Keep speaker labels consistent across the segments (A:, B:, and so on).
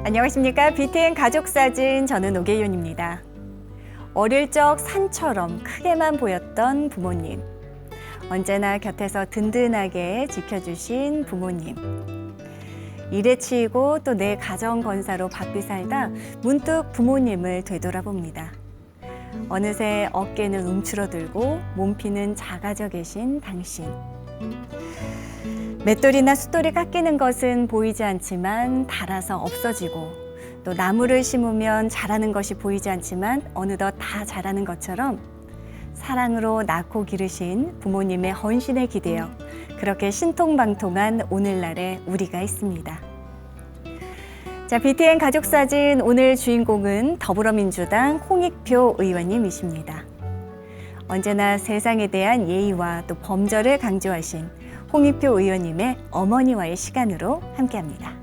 A: 안녕하십니까. BTN 가족사진, 저는 오계윤입니다. 어릴 적 산처럼 크게만 보였던 부모님. 언제나 곁에서 든든하게 지켜주신 부모님. 일에 치이고 또 내 가정 건사로 바삐 살다 문득 부모님을 되돌아봅니다. 어느새 어깨는 움츠러들고 몸피는 작아져 계신 당신. 맷돌이나 숫돌이 깎이는 것은 보이지 않지만 닳아서 없어지고, 또 나무를 심으면 자라는 것이 보이지 않지만 어느덧 다 자라는 것처럼 사랑으로 낳고 기르신 부모님의 헌신에 기대어 그렇게 신통방통한 오늘날의 우리가 있습니다. 자, BTN 가족사진, 오늘 주인공은 더불어민주당 홍익표 의원님이십니다. 언제나 세상에 대한 예의와 또 범절을 강조하신 홍익표 의원님의 어머니와의 시간으로 함께합니다.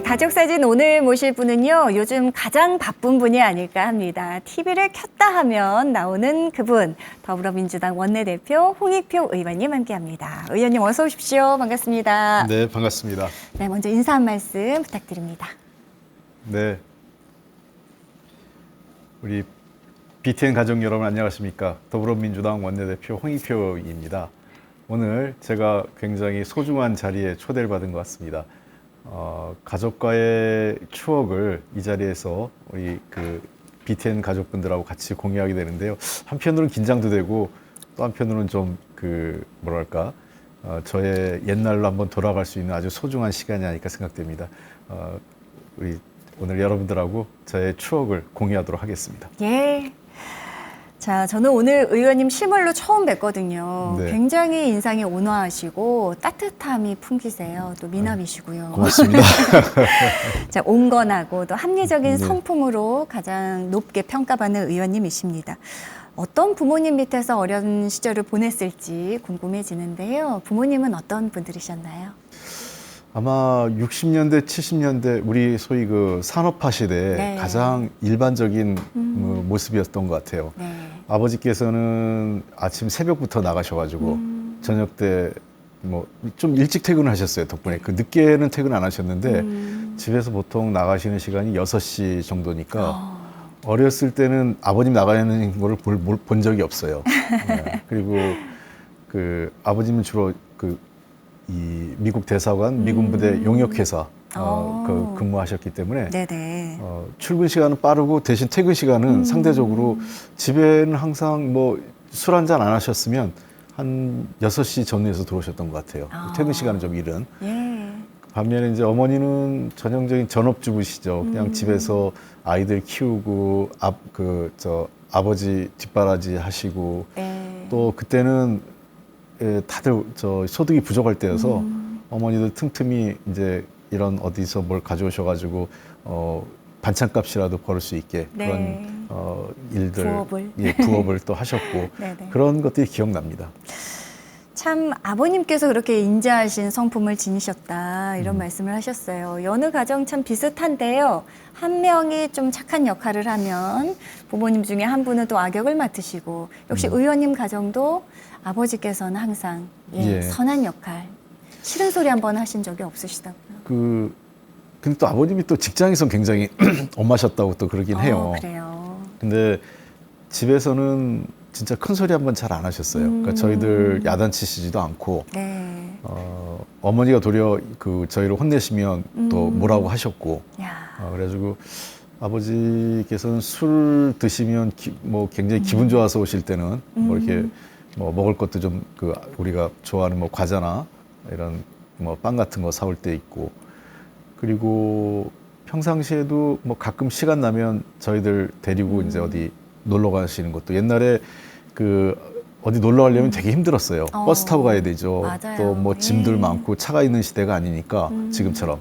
A: 가족사진 오늘 모실 분은요, 요즘 가장 바쁜 분이 아닐까 합니다. TV를 켰다 하면 나오는 그분, 더불어민주당 원내대표 홍익표 의원님 함께합니다. 의원님 어서 오십시오. 반갑습니다.
B: 네, 반갑습니다.
A: 네, 먼저 인사 한 말씀 부탁드립니다.
B: 네, 우리 BTN 가족 여러분 안녕하십니까? 더불어민주당 원내대표 홍익표입니다. 오늘 제가 굉장히 소중한 자리에 초대를 받은 것 같습니다. 가족과의 추억을 이 자리에서 우리 BTN 가족분들하고 같이 공유하게 되는데요. 한편으로는 긴장도 되고 또 한편으로는 좀 뭐랄까, 저의 옛날로 한번 돌아갈 수 있는 아주 소중한 시간이 아닐까 생각됩니다. 우리 오늘 여러분들하고 저의 추억을 공유하도록 하겠습니다.
A: 예. 자, 저는 오늘 의원님 실물로 처음 뵀거든요.
B: 네.
A: 굉장히 인상이 온화하시고 따뜻함이 풍기세요. 또 미남이시고요.
B: 고맙습니다.
A: 자, 온건하고 또 합리적인
B: 네.
A: 성품으로 가장 높게 평가받는 의원님이십니다. 어떤 부모님 밑에서 어려운 시절을 보냈을지 궁금해지는데요. 부모님은 어떤 분들이셨나요?
B: 아마 60년대, 70년대 우리 소위 산업화 시대에
A: 네.
B: 가장 일반적인 모습이었던 것 같아요.
A: 네.
B: 아버지께서는 아침 새벽부터 나가셔가지고 저녁 때 좀 일찍 퇴근을 하셨어요. 덕분에 늦게는 퇴근 안 하셨는데 집에서 보통 나가시는 시간이 6시 정도니까 어렸을 때는 아버님 나가는 거를 본 적이 없어요. 네. 그리고 아버님은 주로 이 미국 대사관, 미군 부대 용역회사 근무하셨기 때문에
A: 네네.
B: 출근 시간은 빠르고 대신 퇴근 시간은 상대적으로 집에는 항상 술 한잔 안 하셨으면 한 6시 전후에서 들어오셨던 것 같아요. 퇴근 시간은 좀 이른.
A: 예.
B: 반면에 이제 어머니는 전형적인 전업주부시죠. 그냥 집에서 아이들 키우고 아버지 뒷바라지 하시고
A: 네.
B: 또 그때는 다들 소득이 부족할 때여서 어머니들 틈틈이 이제 이런 어디서 뭘 가져오셔가지고 반찬값이라도 벌을 수 있게
A: 네.
B: 그런 일들,
A: 부업을.
B: 부업을 또 하셨고
A: 네네.
B: 그런 것들이 기억납니다.
A: 참 아버님께서 그렇게 인자하신 성품을 지니셨다 이런 말씀을 하셨어요. 여느 가정 참 비슷한데요. 한 명이 좀 착한 역할을 하면 부모님 중에 한 분은 또 악역을 맡으시고, 역시 의원님 가정도 아버지께서는 항상
B: 예.
A: 선한 역할, 싫은 소리 한번 하신 적이 없으시다고요.
B: 근데 또 아버님이 또 직장에서 굉장히 엄하셨다고 또 그러긴 해요.
A: 그래요.
B: 근데 집에서는 진짜 큰 소리 한번 잘 안 하셨어요. 그러니까 저희들 야단치시지도 않고,
A: 네.
B: 어머니가 도리어 저희를 혼내시면 또 뭐라고 하셨고,
A: 야.
B: 그래가지고 아버지께서는 술 드시면 굉장히 기분 좋아서 오실 때는 이렇게 먹을 것도 좀 우리가 좋아하는 과자나 이런 빵 같은 거 사올 때 있고, 그리고 평상시에도 가끔 시간 나면 저희들 데리고 이제 어디 놀러 가시는 것도, 옛날에 어디 놀러 가려면 되게 힘들었어요. 버스 타고 가야 되죠.
A: 맞아요.
B: 또 뭐 짐들
A: 예.
B: 많고 차가 있는 시대가 아니니까 지금처럼.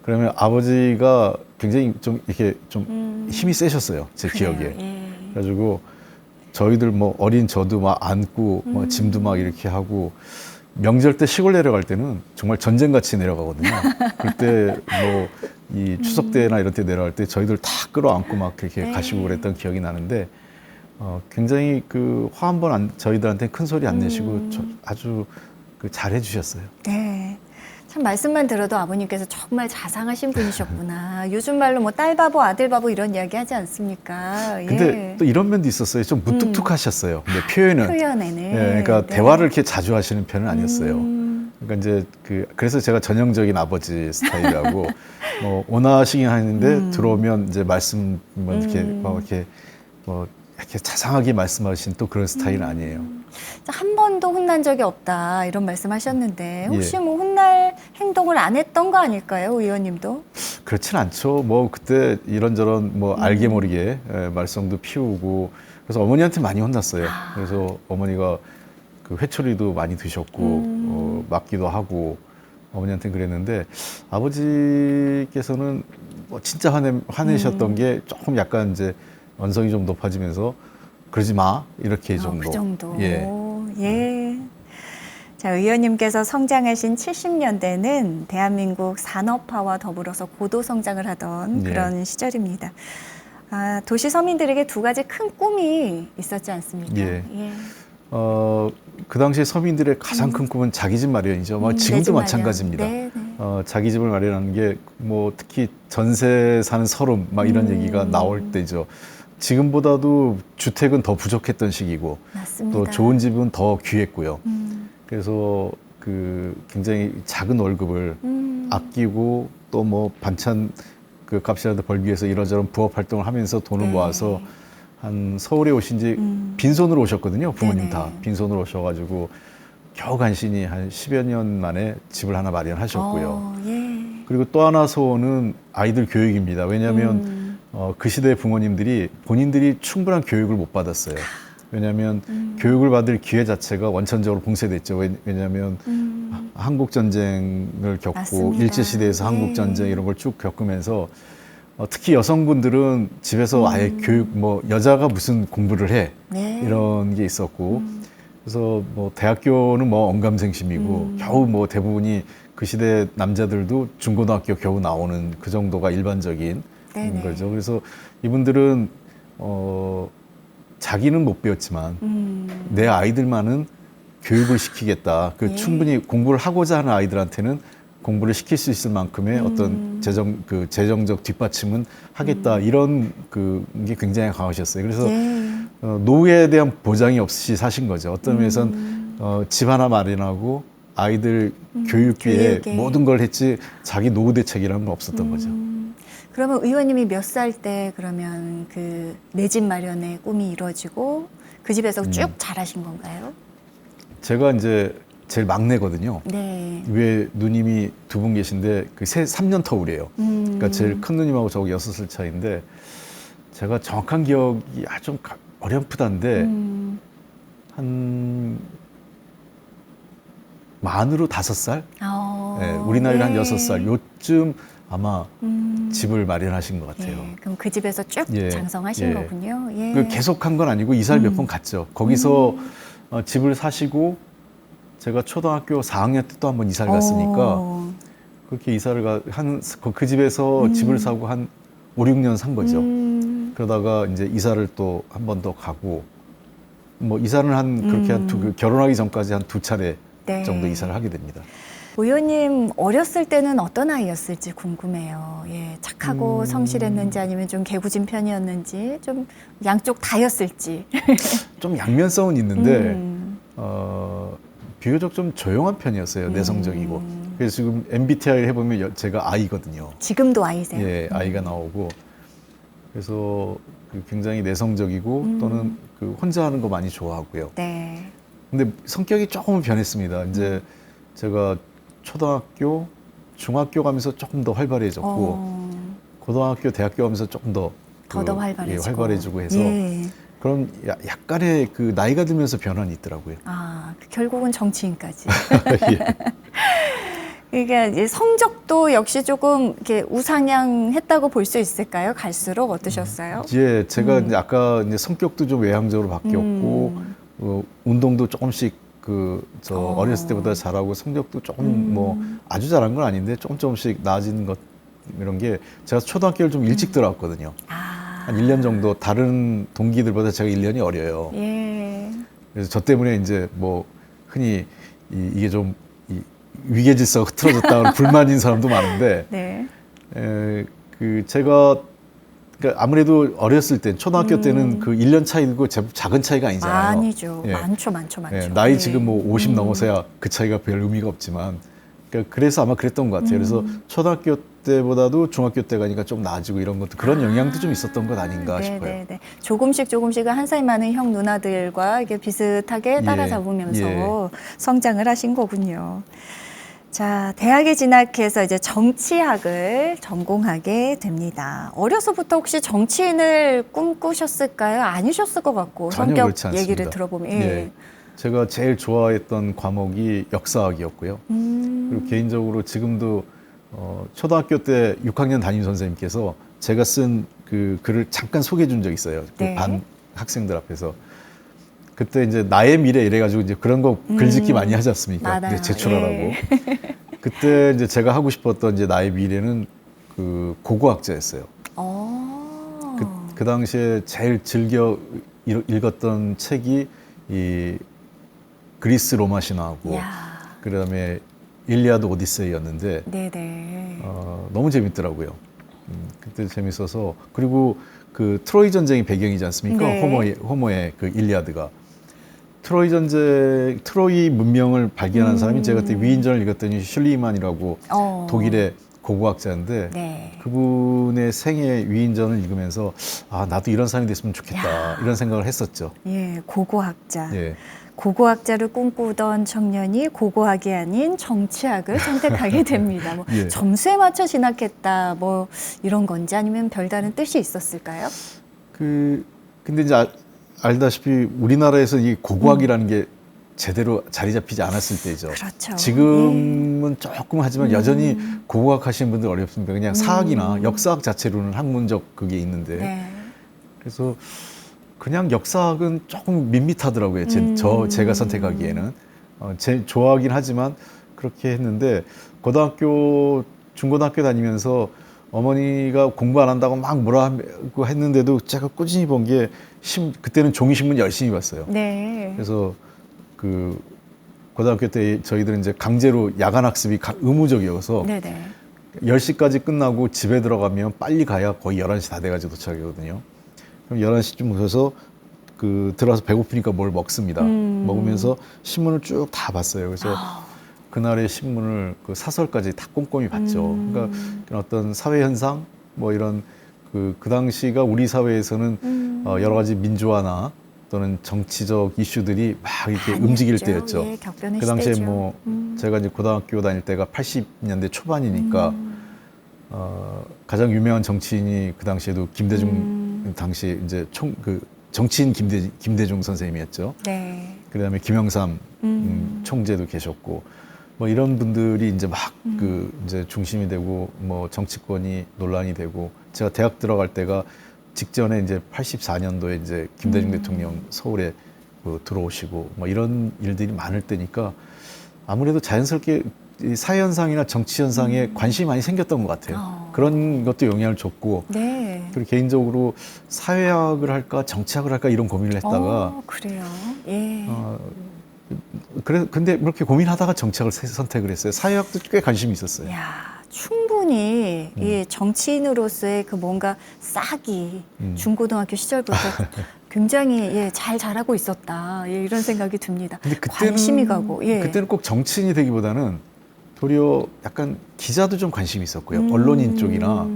B: 그러면 아버지가 굉장히 좀 이렇게 좀 힘이 세셨어요. 제
A: 그래요.
B: 기억에.
A: 예.
B: 그래가지고 저희들 뭐 어린 저도 막 안고 막 짐도 막 이렇게 하고 명절 때 시골 내려갈 때는 정말 전쟁같이 내려가거든요. 그때 뭐 이 추석 때나 이런 때 내려갈 때 저희들 다 끌어안고 막 그렇게
A: 네.
B: 가시고 그랬던 기억이 나는데 굉장히 그 화 한 번 저희들한테 큰 소리 안 내시고 아주 그 잘해 주셨어요.
A: 네. 참 말씀만 들어도 아버님께서 정말 자상하신 분이셨구나. 요즘 말로 뭐 딸 바보 아들 바보 이런 이야기 하지 않습니까?
B: 근데
A: 예.
B: 또 이런 면도 있었어요. 좀 무뚝뚝하셨어요. 근데 표현은.
A: 표현에는.
B: 예, 그러니까
A: 네.
B: 대화를 이렇게 자주 하시는 편은 아니었어요.
A: 음.
B: 그러니까 이제 그래서 제가 전형적인 아버지 스타일이라고 뭐 원하시긴 하는데 들어오면 이제 말씀 뭐 이렇게 막 이렇게 뭐 이렇게 자상하게 말씀하신 또 그런 스타일은 아니에요.
A: 한 번도 혼난 적이 없다 이런 말씀하셨는데 혹시
B: 예.
A: 뭐 혼날 행동을 안 했던 거 아닐까요, 의원님도?
B: 그렇진 않죠. 뭐 그때 이런저런 뭐 알게 모르게 말썽도 피우고 그래서 어머니한테 많이 혼났어요. 그래서 어머니가 그 회초리도 많이 드셨고 맞기도 하고 어머니한테 그랬는데 아버지께서는 뭐 진짜 화내셨던 게 조금 약간 이제 언성이 좀 높아지면서 그러지 마 이렇게 정도.
A: 그 정도.
B: 예.
A: 예. 자, 의원님께서 성장하신 70년대는 대한민국 산업화와 더불어서 고도 성장을 하던
B: 예.
A: 그런 시절입니다. 아, 도시 서민들에게 두 가지 큰 꿈이 있었지 않습니까?
B: 예.
A: 예.
B: 그 당시에 서민들의 가장 큰 꿈은 자기 집 마련이죠. 뭐
A: 내
B: 지금도
A: 집 마련.
B: 마찬가지입니다.
A: 네, 네.
B: 자기 집을 마련하는 게 뭐 특히 전세 사는 서름 막 이런 얘기가 나올 때죠. 지금보다도 주택은 더 부족했던 시기고
A: 맞습니다.
B: 또 좋은 집은 더 귀했고요.
A: 음.
B: 그래서 그 굉장히 작은 월급을 아끼고 또 뭐 반찬 그 값이라도 벌기 위해서 이런저런 부업 활동을 하면서 돈을
A: 네.
B: 모아서 한 서울에 오신 지 빈손으로 오셨거든요. 부모님
A: 네네.
B: 다 빈손으로 오셔가지고 겨우 간신히 한 10여 년 만에 집을 하나 마련하셨고요.
A: 예.
B: 그리고 또 하나 소원은 아이들 교육입니다. 왜냐하면 그 시대 부모님들이 본인들이 충분한 교육을 못 받았어요. 왜냐하면 교육을 받을 기회 자체가 원천적으로 봉쇄됐죠. 왜냐하면 한국 전쟁을 겪고
A: 맞습니다.
B: 일제 시대에서 한국 전쟁 이런 걸 쭉 겪으면서 특히 여성분들은 집에서 아예 교육 뭐 여자가 무슨 공부를 해
A: 네.
B: 이런 게 있었고 그래서 뭐 대학교는 뭐 언감생심이고 겨우 뭐 대부분이 그 시대 남자들도 중고등학교 겨우 나오는 그 정도가 일반적인
A: 네네.
B: 거죠. 그래서 이분들은 자기는 못 배웠지만 내 아이들만은 교육을 시키겠다. 그
A: 예.
B: 충분히 공부를 하고자 하는 아이들한테는 공부를 시킬 수 있을 만큼의 어떤 재정적 뒷받침은 하겠다. 이런 게 굉장히 강하셨어요. 그래서
A: 예.
B: 노후에 대한 보장이 없이 사신 거죠. 어떤 면에서는 집 하나 마련하고 아이들 교육비에
A: 교육에.
B: 모든 걸 했지 자기 노후 대책이라는 건 없었던 거죠.
A: 그러면 의원님이 몇 살 때 그러면 그 내 집 마련의 꿈이 이루어지고 그 집에서 쭉 자라신 건가요?
B: 제가 이제 제일 막내거든요.
A: 네.
B: 위에 누님이 두 분 계신데 그 3년 터울이에요. 그러니까 제일 큰 누님하고 저하고 6살 차이인데 제가 정확한 기억이 아주 좀 어렴풋한데 한 만으로 5살? 네, 우리 나이로 한 6살 요쯤 아마 집을 마련하신 것 같아요.
A: 예. 그럼 그 집에서 쭉
B: 예.
A: 장성하신
B: 예.
A: 거군요. 예.
B: 그 계속 한 건 아니고 이사를 몇 번 갔죠. 거기서 집을 사시고 제가 초등학교 4학년 때 또 한 번 이사를 갔으니까 그렇게 이사를 그 집에서 집을 사고 한 5, 6년 산 거죠. 그러다가 이제 이사를 또 한 번 더 가고 뭐 이사는 그렇게 결혼하기 전까지 한 2차례
A: 네.
B: 정도 이사를 하게 됩니다.
A: 의원님 어렸을 때는 어떤 아이였을지 궁금해요. 예, 착하고 성실했는지 아니면 좀 개구진 편이었는지 좀 양쪽 다였을지.
B: 좀 양면성은 있는데 비교적 좀 조용한 편이었어요. 내성적이고. 그래서 지금 MBTI를 해보면 제가 I거든요.
A: 지금도 아이세요?
B: 예, I가 나오고 그래서 굉장히 내성적이고 또는 혼자 하는 거 많이 좋아하고요.
A: 네.
B: 근데 성격이 조금은 변했습니다. 이제 제가 초등학교, 중학교 가면서 조금 더 활발해졌고 고등학교, 대학교 가면서 조금 더
A: 더 활발해지고.
B: 활발해지고 해서
A: 예.
B: 그런 약간의 그 나이가 들면서 변화는 있더라고요.
A: 아, 결국은 정치인까지.
B: 예.
A: 그러니까 이제 성적도 역시 조금 이렇게 우상향했다고 볼 수 있을까요? 갈수록 어떠셨어요?
B: 이제 제가 이제 아까 이제 성격도 좀 외향적으로 바뀌었고 운동도 조금씩 어렸을 때보다 잘하고 성적도 조금 뭐 아주 잘한 건 아닌데 조금씩 나아지는 것 이런 게 제가 초등학교를 좀 일찍 들어왔거든요.
A: 아,
B: 한 1년 정도 다른 동기들보다 제가 1년이 어려요.
A: 예.
B: 그래서 저 때문에 이제 뭐 흔히 이게 좀 위계 질서가 흐트러졌다는 불만인 사람도 많은데
A: 네.
B: 제가 그러니까 아무래도 어렸을 때 초등학교 때는 그 1년 차이고 작은 차이가 아니잖아요.
A: 아니죠.
B: 예.
A: 많죠.
B: 예, 나이
A: 예.
B: 지금 뭐 50 넘어서야 그 차이가 별 의미가 없지만 그래서 아마 그랬던 것 같아요. 그래서 초등학교 때보다도 중학교 때 가니까 좀 나아지고 이런 것도 그런 영향도 좀 있었던 것 아닌가 싶어요.
A: 네네네. 조금씩은 한 살 많은 형 누나들과 이게 비슷하게 따라잡으면서
B: 예.
A: 성장을 하신 거군요. 자, 대학에 진학해서 이제 정치학을 전공하게 됩니다. 어려서부터 혹시 정치인을 꿈꾸셨을까요? 아니셨을 것 같고
B: 전혀
A: 성격
B: 그렇지 않습니다.
A: 얘기를 들어보면.
B: 예. 제가 제일 좋아했던 과목이 역사학이었고요. 그리고 개인적으로 지금도 초등학교 때 6학년 담임 선생님께서 제가 쓴 그 글을 잠깐 소개해 준 적이 있어요.
A: 네.
B: 그 반 학생들 앞에서. 그때 이제 나의 미래 이래가지고 이제 그런 거 글짓기 많이 하지 않습니까?
A: 맞아요.
B: 제출하라고.
A: 예.
B: 그때 이제 제가 하고 싶었던 이제 나의 미래는 그 고고학자였어요. 그 당시에 제일 즐겨 읽었던 책이 이 그리스 로마 신화하고
A: 야.
B: 그다음에 일리아드 오디세이였는데
A: 네네.
B: 너무 재밌더라고요. 그때 재밌어서 그리고 그 트로이 전쟁이 배경이지 않습니까?
A: 네.
B: 호모의 그 일리아드가 트로이 문명을 발견한 사람이 제가 그때 위인전을 읽었더니 슐리만이라고 독일의 고고학자인데
A: 네.
B: 그분의 생애 위인전을 읽으면서 아 나도 이런 사람이 됐으면 좋겠다
A: 야.
B: 이런 생각을 했었죠.
A: 예, 고고학자.
B: 예.
A: 고고학자를 꿈꾸던 청년이 고고학이 아닌 정치학을 선택하게 됩니다. 뭐
B: 예.
A: 점수에 맞춰 진학했다, 뭐 이런 건지 아니면 별다른 뜻이 있었을까요?
B: 근데 이제 알다시피 우리나라에서 이 고고학이라는 게 제대로 자리 잡히지 않았을 때죠.
A: 그렇죠.
B: 지금은 조금 하지만 여전히 고고학 하시는 분들 어렵습니다. 그냥 사학이나 역사학 자체로는 학문적 그게 있는데
A: 네.
B: 그래서 그냥 역사학은 조금 밋밋하더라고요. 제가 선택하기에는 제 좋아하긴 하지만 그렇게 했는데 중고등학교 다니면서 어머니가 공부 안 한다고 막 뭐라고 했는데도 제가 꾸준히 본 게 그때는 종이신문 열심히 봤어요.
A: 네.
B: 그래서 그 고등학교 때 저희들은 이제 강제로 야간 학습이 의무적이어서
A: 네네.
B: 10시까지 끝나고 집에 들어가면 빨리 가야 거의 11시 다 돼가지고 도착이거든요. 그럼 11시쯤 가서 들어와서 배고프니까 뭘 먹습니다. 먹으면서 신문을 쭉 다 봤어요. 그래서 그날의 신문을 그 사설까지 다 꼼꼼히 봤죠. 그러니까 어떤 사회 현상 뭐 이런 그 당시가 우리 사회에서는 여러 가지 민주화나 또는 정치적 이슈들이 막 이렇게 움직일 때였죠.
A: 예, 격변의
B: 그 당시에
A: 시대죠.
B: 뭐 제가 이제 고등학교 다닐 때가 80년대 초반이니까 가장 유명한 정치인이 그 당시에도 김대중 당시 이제 정치인 김대중 선생님이었죠.
A: 네.
B: 그다음에 김영삼 총재도 계셨고 뭐 이런 분들이 이제 막 이제 중심이 되고 뭐 정치권이 논란이 되고 제가 대학 들어갈 때가 직전에 이제 84년도에 이제 김대중 대통령 서울에 들어오시고 뭐 이런 일들이 많을 때니까 아무래도 자연스럽게 이 사회 현상이나 정치 현상에 관심이 많이 생겼던 것 같아요. 그런 것도 영향을 줬고
A: 네.
B: 그리고 개인적으로 사회학을 할까 정치학을 할까 이런 고민을 했다가
A: 그래요. 예.
B: 근데 그렇게 고민하다가 정치학을 선택을 했어요. 사회학도 꽤 관심이 있었어요.
A: 야, 충분히 이 정치인으로서의 그 뭔가 싹이 중고등학교 시절부터 굉장히 잘 자라고 있었다. 이런 생각이 듭니다.
B: 근데
A: 관심이 가고. 예.
B: 그때는 꼭 정치인이 되기보다는 도리어 약간 기자도 좀 관심이 있었고요. 언론인 쪽이나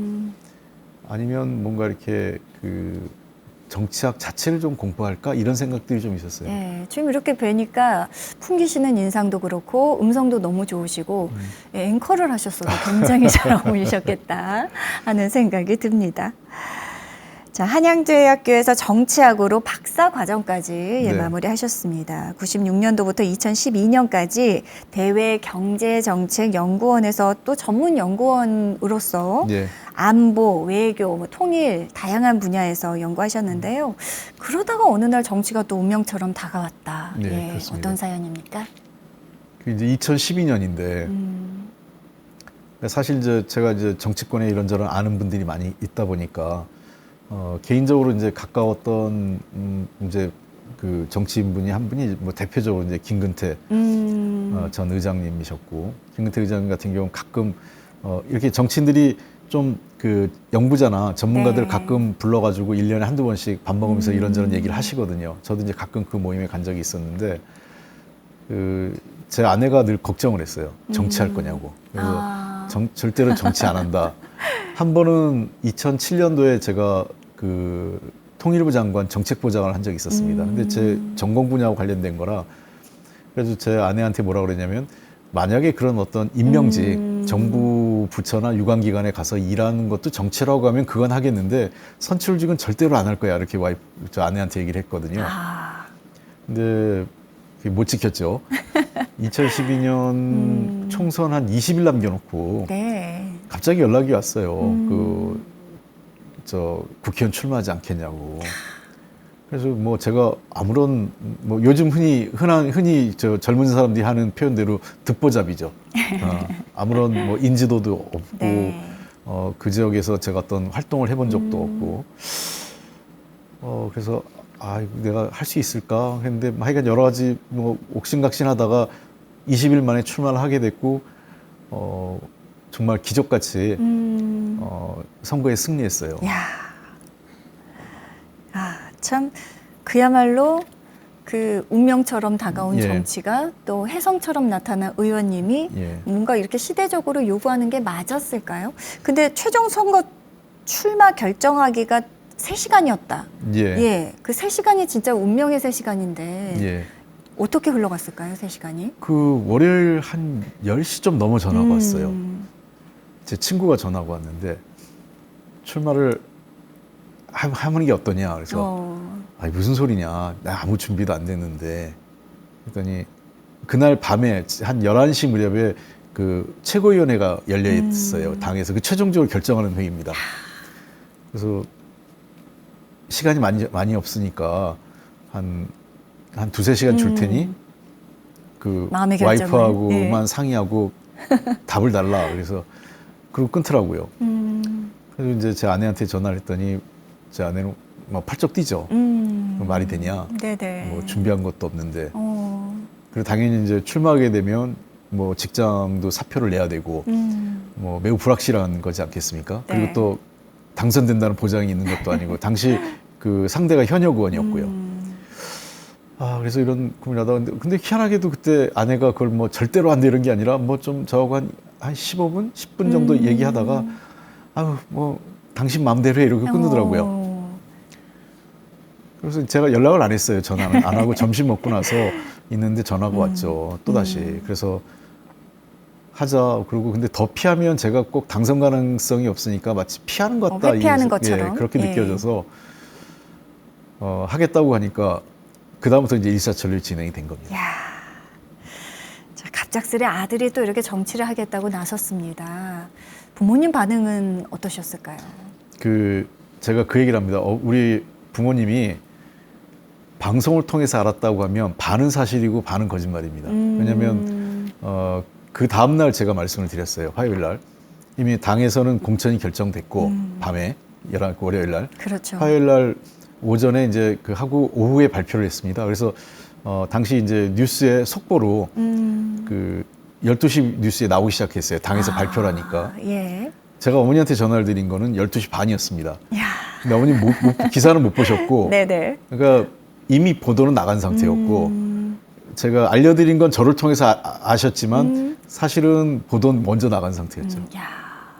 B: 아니면 뭔가 이렇게 정치학 자체를 좀 공부할까 이런 생각들이 좀 있었어요.
A: 예, 지금 이렇게 뵈니까 풍기시는 인상도 그렇고 음성도 너무 좋으시고 앵커를 하셨어도 굉장히 잘 어울리셨겠다 하는 생각이 듭니다. 자, 한양대학교에서 정치학으로 박사 과정까지
B: 네.
A: 마무리하셨습니다. 96년도부터 2012년까지 대외경제정책연구원에서 또 전문 연구원으로서
B: 예.
A: 안보, 외교, 통일 다양한 분야에서 연구하셨는데요. 그러다가 어느 날 정치가 또 운명처럼 다가왔다.
B: 네, 그렇습니다.
A: 어떤 사연입니까?
B: 그 이제 2012년인데 사실 이제 제가 이제 정치권에 이런저런 아는 분들이 많이 있다 보니까 개인적으로 이제 가까웠던 이제 그 정치인분이 한 분이 뭐 대표적으로 이제 김근태 전 의장님이셨고, 김근태 의장님 같은 경우는 가끔 이렇게 정치인들이 좀 그 연구자나 전문가들
A: 네.
B: 가끔 불러가지고 1년에 한두 번씩 밥 먹으면서 이런저런 얘기를 하시거든요. 저도 이제 가끔 그 모임에 간 적이 있었는데 제 아내가 늘 걱정을 했어요. 정치할 거냐고. 그래서 절대로 정치 안 한다. 한 번은 2007년도에 제가 그 통일부 장관 정책부장을 한 적이 있었습니다. 근데 제 전공 분야와 관련된 거라, 그래서 제 아내한테 뭐라 그랬냐면, 만약에 그런 어떤 임명직, 정부 부처나 유관기관에 가서 일하는 것도 정치라고 하면 그건 하겠는데 선출직은 절대로 안 할 거야. 이렇게 저 아내한테 얘기를 했거든요. 근데 그게 못 지켰죠. 2012년 총선 한 20일 남겨놓고
A: 네.
B: 갑자기 연락이 왔어요. 저 국회의원 출마하지 않겠냐고. 그래서 뭐 제가 아무런 뭐 요즘 흔히 저 젊은 사람들이 하는 표현대로 듣보잡이죠. 아무런 뭐 인지도도 없고
A: 네.
B: 그 지역에서 제가 어떤 활동을 해본 적도 없고 그래서 내가 할 수 있을까 했는데 하여간 여러 가지 뭐 옥신각신하다가 20일 만에 출마를 하게 됐고 정말 기적같이 선거에 승리했어요.
A: 야. 참 그야말로 그 운명처럼 다가온
B: 예.
A: 정치가 또 혜성처럼 나타난 의원님이
B: 예.
A: 뭔가 이렇게 시대적으로 요구하는 게 맞았을까요? 근데 최종 선거 출마 결정하기가 3시간이었다.
B: 예.
A: 그 3시간이 진짜 운명의 3시간인데
B: 예.
A: 어떻게 흘러갔을까요, 3시간이?
B: 그 월요일 한 10시 좀 넘어 전화가 왔어요. 제 친구가 전화가 왔는데 출마를 하는 게 어떠냐. 그래서 무슨 소리냐. 나 아무 준비도 안 됐는데. 그랬더니 그날 밤에 한 11시 무렵에 그 최고위원회가 열려 있어요. 당에서. 그 최종적으로 결정하는 회의입니다. 그래서 시간이 많이 없으니까 한 두세 시간 줄 테니 그
A: 마음의 결정을.
B: 와이프하고만 상의하고 답을 달라. 그래서 그리고 끊더라고요. 그래서 이제 제 아내한테 전화를 했더니 제 아내는 막 팔쩍 뛰죠. 말이 되냐?
A: 네네.
B: 뭐 준비한 것도 없는데. 그리고 당연히 이제 출마하게 되면 뭐 직장도 사표를 내야 되고 뭐 매우 불확실한 거지 않겠습니까?
A: 네.
B: 그리고 또 당선된다는 보장이 있는 것도 아니고 당시 그 상대가 현역 의원이었고요. 그래서 이런 고민하다가 근데 희한하게도 그때 아내가 그걸 뭐 절대로 안 돼 이런 게 아니라 뭐 좀 저하고 한 15분, 10분 정도 얘기하다가 뭐 당신 마음대로 해 이러고 끊더라고요. 그래서 제가 연락을 안 했어요. 전화는 안 하고 점심 먹고 나서 있는데 전화가 왔죠. 또다시. 그래서 하자. 그러고 근데 더 피하면 제가 꼭 당선 가능성이 없으니까 마치 피하는 것 같다.
A: 회피하는 것처럼.
B: 그렇게 느껴져서 하겠다고 하니까 그다음부터 이제 일사천리 진행이 된 겁니다.
A: 야, 자, 갑작스레 아들이 또 이렇게 정치를 하겠다고 나섰습니다. 부모님 반응은 어떠셨을까요?
B: 제가 그 얘기를 합니다. 우리 부모님이 방송을 통해서 알았다고 하면 반은 사실이고 반은 거짓말입니다. 왜냐하면 그 다음 날 제가 말씀을 드렸어요. 화요일 날 이미 당에서는 공천이 결정됐고 밤에 월요일 날,
A: 그렇죠.
B: 화요일 날 오전에 이제 그 하고 오후에 발표를 했습니다. 그래서 당시 이제 뉴스에 속보로 그 12시 뉴스에 나오기 시작했어요. 당에서 발표를 하니까.
A: 예.
B: 제가 어머니한테 전화를 드린 거는 12시 반이었습니다.
A: 야.
B: 근데 어머니 기사는 못 보셨고,
A: 네네.
B: 그러니까 이미 보도는 나간 상태였고, 제가 알려드린 건 저를 통해서 아셨지만 사실은 보도는 먼저 나간 상태였죠.
A: 야.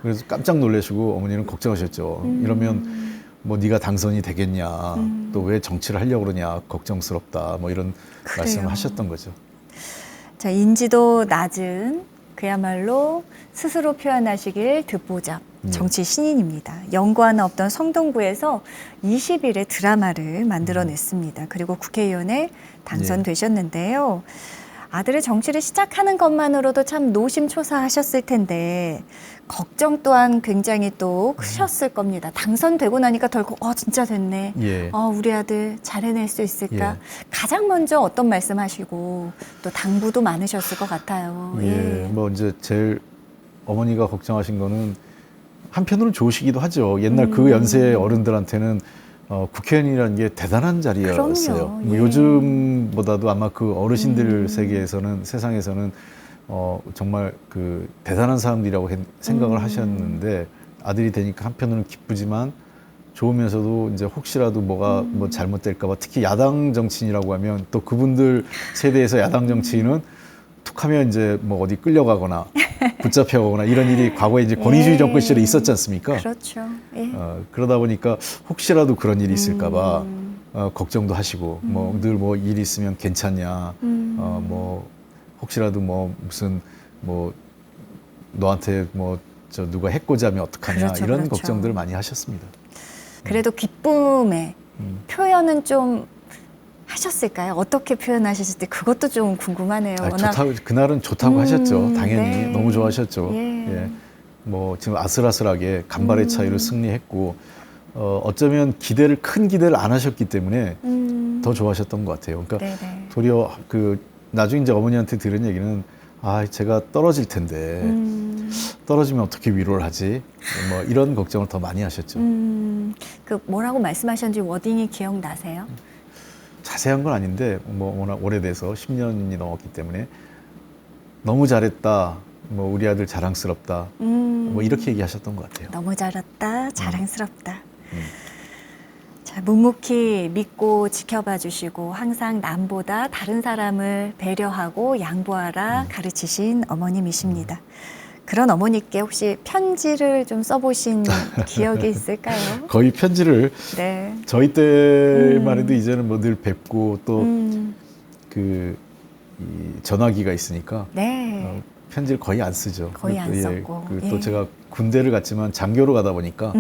B: 그래서 깜짝 놀라시고 어머니는 걱정하셨죠. 이러면 뭐 네가 당선이 되겠냐, 또 왜 정치를 하려고 그러냐, 걱정스럽다, 뭐 이런
A: 그래요.
B: 말씀을 하셨던 거죠.
A: 자, 인지도 낮은 그야말로 스스로 표현하시길 듣보잡. 정치 신인입니다. 연구하는 없던 성동구에서 20일의 드라마를 만들어냈습니다. 그리고 국회의원에 당선되셨는데요. 아들의 정치를 시작하는 것만으로도 참 노심초사하셨을 텐데 걱정 또한 굉장히 또 크셨을 겁니다. 당선되고 나니까 덜컥 진짜 됐네.
B: 예.
A: 우리 아들 잘 해낼 수 있을까?
B: 예.
A: 가장 먼저 어떤 말씀하시고 또 당부도 많으셨을 것 같아요.
B: 예. 뭐 이제 제일 어머니가 걱정하신 거는 한편으로는 좋으시기도 하죠. 옛날 그 연세의 어른들한테는 국회의원이라는 게 대단한 자리였어요.
A: 그럼요.
B: 뭐
A: 예.
B: 요즘보다도 아마 그 어르신들 세상에서는 정말 그 대단한 사람들이라고 생각을 하셨는데 아들이 되니까 한편으로는 기쁘지만 좋으면서도 이제 혹시라도 뭐가 뭐 잘못될까봐 특히 야당 정치인이라고 하면 또 그분들 세대에서 야당 정치인은 툭하면 이제 뭐 어디 끌려가거나 붙잡혀가거나 이런 일이 과거에 이제 권위주의 정권 시절에 있었지 않습니까?
A: 그렇죠. 예.
B: 그러다 보니까 혹시라도 그런 일이 있을까봐 걱정도 하시고 뭐 늘 뭐 일이 있으면 괜찮냐, 뭐 혹시라도 뭐 무슨 뭐 너한테 뭐 저 누가 해코지 하면 어떡하냐
A: 그렇죠,
B: 이런
A: 그렇죠.
B: 걱정들을 많이 하셨습니다.
A: 그래도 기쁨의 표현은 좀 하셨을까요? 어떻게 표현하셨을 때 그것도 좀 궁금하네요.
B: 좋다고 그날은 좋다고 하셨죠. 당연히
A: 네.
B: 너무 좋아하셨죠.
A: 예.
B: 예. 뭐 지금 아슬아슬하게 간발의 차이로 승리했고 어쩌면 큰 기대를 안 하셨기 때문에 더 좋아하셨던 것 같아요. 그러니까
A: 네네.
B: 도리어 그 나중에 이제 어머니한테 들은 얘기는 제가 떨어질 텐데 떨어지면 어떻게 위로를 하지? 뭐 이런 걱정을 더 많이 하셨죠.
A: 그 뭐라고 말씀하셨는지 워딩이 기억나세요?
B: 자세한 건 아닌데 뭐 워낙 오래돼서 10년이 넘었기 때문에 너무 잘했다. 뭐 우리 아들 자랑스럽다. 뭐 이렇게 얘기하셨던 것 같아요.
A: 너무 잘했다. 자랑스럽다. 자, 묵묵히 믿고 지켜봐 주시고 항상 남보다 다른 사람을 배려하고 양보하라 가르치신 어머님이십니다. 그런 어머니께 혹시 편지를 좀 써보신 기억이 있을까요?
B: 거의 편지를
A: 네.
B: 저희 때만 해도 이제는 뭐 늘 뵙고 또 그 전화기가 있으니까
A: 네.
B: 편지를 거의 안 쓰죠.
A: 거의 안 썼고.
B: 또
A: 예.
B: 제가 군대를 갔지만 장교로 가다 보니까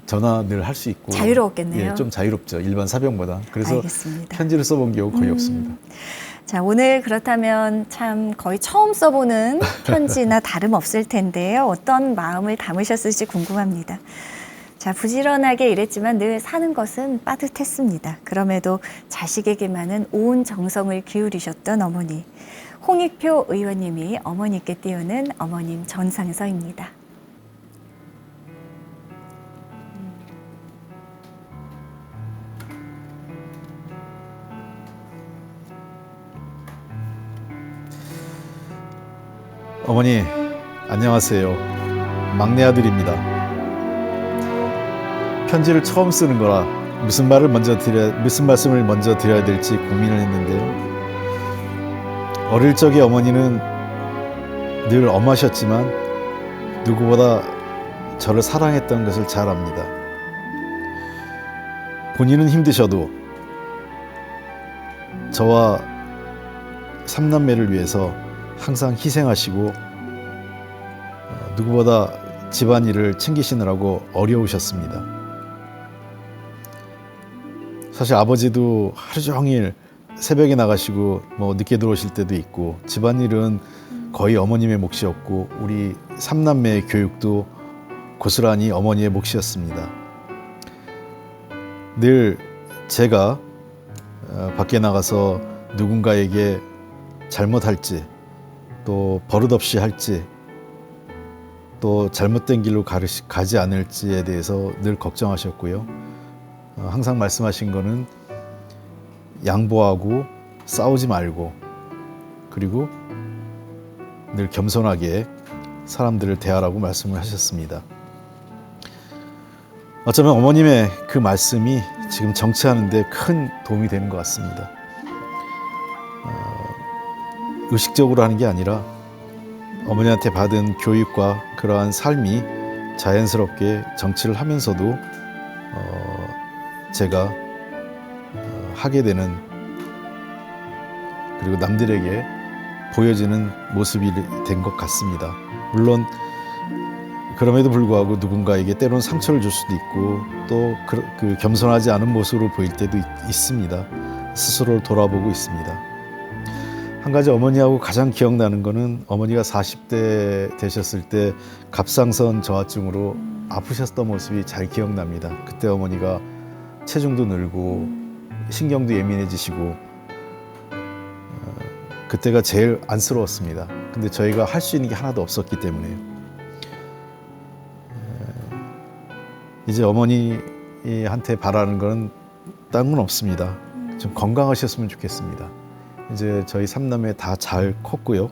B: 전화 늘 할 수 있고
A: 자유로웠겠네요.
B: 예, 좀 자유롭죠. 일반 사병보다. 그래서
A: 알겠습니다.
B: 편지를 써본 기억은 거의 없습니다.
A: 자, 오늘 그렇다면 참 거의 처음 써보는 편지나 다름없을 텐데요. 어떤 마음을 담으셨을지 궁금합니다. 자, 부지런하게 일했지만 늘 사는 것은 빠듯했습니다. 그럼에도 자식에게만은 온 정성을 기울이셨던 어머니. 홍익표 의원님이 어머니께 띄우는 어머님 전상서입니다.
B: 어머니, 안녕하세요. 막내 아들입니다. 편지를 처음 쓰는 거라 무슨 말씀을 먼저 드려야 될지 고민을 했는데요. 어릴 적에 어머니는 늘 엄하셨지만 누구보다 저를 사랑했던 것을 잘 압니다. 본인은 힘드셔도 저와 삼남매를 위해서 항상 희생하시고 누구보다 집안일을 챙기시느라고 어려우셨습니다. 사실 아버지도 하루 종일 새벽에 나가시고 뭐 늦게 들어오실 때도 있고 집안일은 거의 어머님의 몫이었고 우리 삼남매의 교육도 고스란히 어머니의 몫이었습니다. 늘 제가 밖에 나가서 누군가에게 잘못할지 또 버릇없이 할지 또 잘못된 길로 가지 않을지에 대해서 늘 걱정하셨고요. 항상 말씀하신 거는 양보하고 싸우지 말고 그리고 늘 겸손하게 사람들을 대하라고 말씀을 하셨습니다. 어쩌면 어머님의 그 말씀이 지금 정치하는 데 큰 도움이 되는 것 같습니다. 의식적으로 하는 게 아니라 어머니한테 받은 교육과 그러한 삶이 자연스럽게 정치를 하면서도 제가 하게 되는 그리고 남들에게 보여지는 모습이 된 것 같습니다. 물론 그럼에도 불구하고 누군가에게 때로는 상처를 줄 수도 있고 또 그 겸손하지 않은 모습으로 보일 때도 있습니다. 스스로를 돌아보고 있습니다. 한 가지 어머니하고 가장 기억나는 거는 어머니가 40대 되셨을 때 갑상선 저하증으로 아프셨던 모습이 잘 기억납니다. 그때 어머니가 체중도 늘고 신경도 예민해지시고 그때가 제일 안쓰러웠습니다. 근데 저희가 할 수 있는 게 하나도 없었기 때문에요. 이제 어머니한테 바라는 건 다른 건 없습니다. 좀 건강하셨으면 좋겠습니다. 이제 저희 3남매 다 잘 컸고요.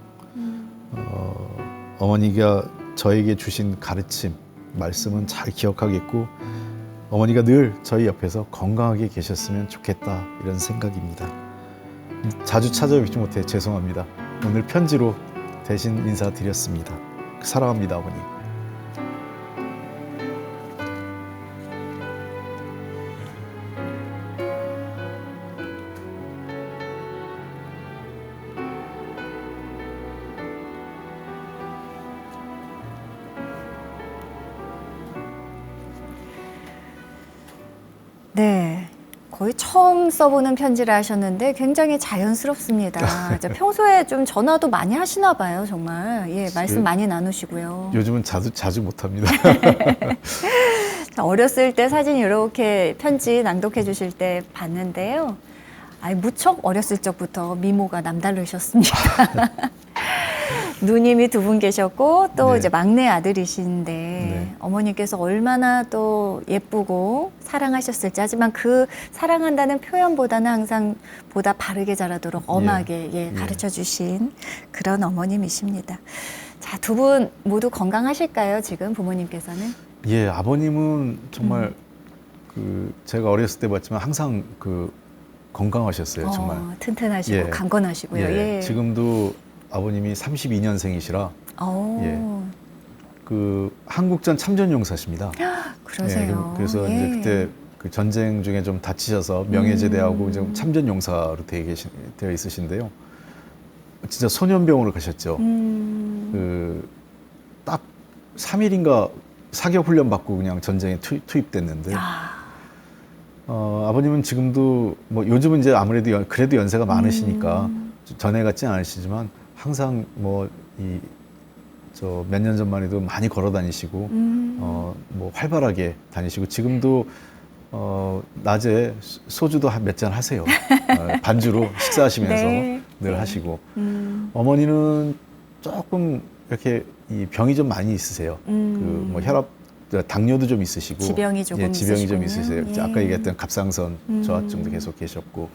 B: 어머니가 저에게 주신 가르침, 말씀은 잘 기억하겠고 어머니가 늘 저희 옆에서 건강하게 계셨으면 좋겠다 이런 생각입니다. 자주 찾아뵙지 못해 죄송합니다. 오늘 편지로 대신 인사드렸습니다. 사랑합니다, 어머니.
A: 네. 거의 처음 써보는 편지를 하셨는데 굉장히 자연스럽습니다. 이제 평소에 좀 전화도 많이 하시나 봐요, 정말. 예, 말씀 많이 나누시고요.
B: 요즘은 자주 못합니다.
A: 자, 어렸을 때 사진 이렇게 편지 낭독해 주실 때 봤는데요. 무척 어렸을 적부터 미모가 남다르셨습니다. 누님이 2분 계셨고 또
B: 네.
A: 이제 막내 아들이신데
B: 네.
A: 어머니께서 얼마나 또 예쁘고 사랑하셨을지. 하지만 그 사랑한다는 표현보다는 항상 보다 바르게 자라도록 엄하게 가르쳐 주신 그런 어머님이십니다. 자, 2분 모두 건강하실까요, 지금 부모님께서는?
B: 예, 아버님은 정말 제가 어렸을 때 봤지만 항상 건강하셨어요, 정말.
A: 튼튼하시고
B: 예.
A: 강건하시고요.
B: 예,
A: 예.
B: 지금도 아버님이 32년생이시라 한국전 참전용사시십니다.
A: 그러세요.
B: 예, 그래서
A: 예.
B: 이제 그때 그 전쟁 중에 좀 다치셔서 명예제대하고 이제 참전용사로 되어 있으신데요. 진짜 소년병으로 가셨죠. 딱 3일인가 사격 훈련 받고 그냥 전쟁에 투입됐는데. 아버님은 지금도 뭐 요즘은 이제 아무래도 그래도 연세가 많으시니까 전에 같진 않으시지만 항상 뭐 몇 년 전만 해도 많이 걸어 다니시고 뭐 활발하게 다니시고 지금도 낮에 소주도 몇 잔 하세요. 반주로 식사하시면서
A: 네.
B: 늘 하시고 어머니는 조금 이렇게 이 병이 좀 많이 있으세요. 뭐 혈압 당뇨도 좀 있으시고
A: 지병이 조금
B: 지병이 좀
A: 있으시군요.
B: 있으세요.
A: 예.
B: 아까 얘기했던 갑상선 저하증도 계속 계셨고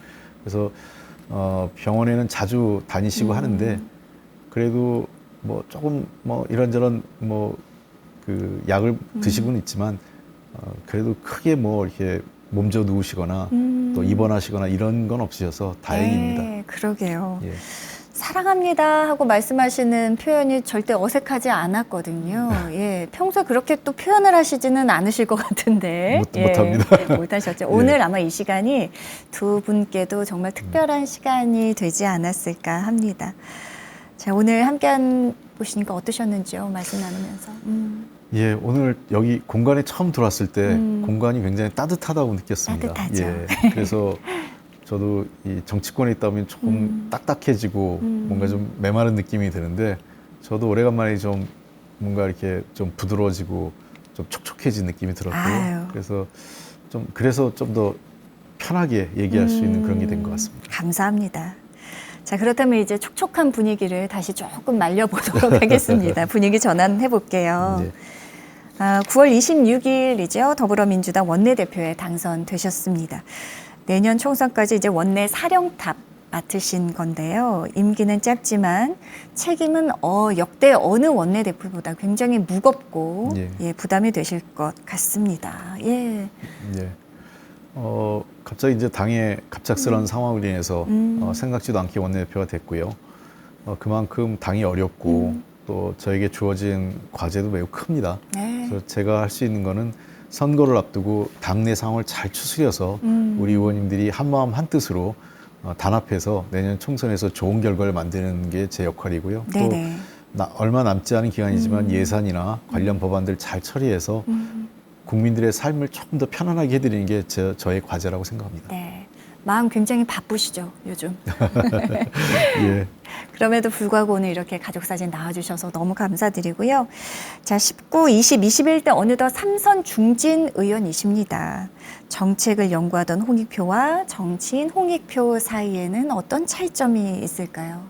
B: 그래서 병원에는 자주 다니시고 하는데 그래도 뭐 조금 뭐 이런저런 뭐 그 약을 드시고는 있지만 그래도 크게 뭐 이렇게 몸져 누우시거나 또 입원하시거나 이런 건 없으셔서 다행입니다.
A: 네, 그러게요.
B: 예.
A: 사랑합니다 하고 말씀하시는 표현이 절대 어색하지 않았거든요. 예, 평소에 그렇게 또 표현을 하시지는 않으실 것 같은데.
B: 못합니다.
A: 못하셨죠.
B: 예.
A: 오늘 아마 이 시간이 2분께도 정말 특별한 시간이 되지 않았을까 합니다. 자, 오늘 함께한 보시니까 어떠셨는지요? 말씀 나누면서.
B: 예, 오늘 여기 공간에 처음 들어왔을 때 공간이 굉장히 따뜻하다고 느꼈습니다.
A: 따뜻하죠.
B: 예, 그래서 저도 이 정치권에 있다 보면 조금 딱딱해지고 뭔가 좀 메마른 느낌이 드는데 저도 오래간만에 좀 뭔가 이렇게 좀 부드러워지고 좀 촉촉해진 느낌이 들었고요.
A: 아유.
B: 그래서 좀 더 편하게 얘기할 수 있는 그런 게 된 것 같습니다.
A: 감사합니다. 자, 그렇다면 이제 촉촉한 분위기를 다시 조금 말려보도록 하겠습니다. 분위기 전환해 볼게요.
B: 네.
A: 9월 26일이죠. 더불어민주당 원내대표에 당선되셨습니다. 내년 총선까지 이제 원내 사령탑 맡으신 건데요. 임기는 짧지만 책임은 역대 어느 원내대표보다 굉장히 무겁고
B: 예.
A: 부담이 되실 것 같습니다. 예.
B: 네. 갑자기 이제 당의 갑작스러운 상황으로 인해서 생각지도 않게 원내대표가 됐고요. 그만큼 당이 어렵고 또 저에게 주어진 과제도 매우 큽니다.
A: 네.
B: 그래서 제가 할 수 있는 거는 선거를 앞두고 당내 상황을 잘 추스려서 우리 의원님들이 한마음 한뜻으로 단합해서 내년 총선에서 좋은 결과를 만드는 게 제 역할이고요.
A: 네네.
B: 얼마 남지 않은 기간이지만 예산이나 관련 법안들 잘 처리해서 국민들의 삶을 조금 더 편안하게 해드리는 게 저의 과제라고 생각합니다.
A: 네. 마음 굉장히 바쁘시죠, 요즘.
B: 예.
A: 그럼에도 불구하고 오늘 이렇게 가족사진 나와주셔서 너무 감사드리고요. 자, 19, 20, 21대 어느덧 3선 중진 의원이십니다. 정책을 연구하던 홍익표와 정치인 홍익표 사이에는 어떤 차이점이 있을까요?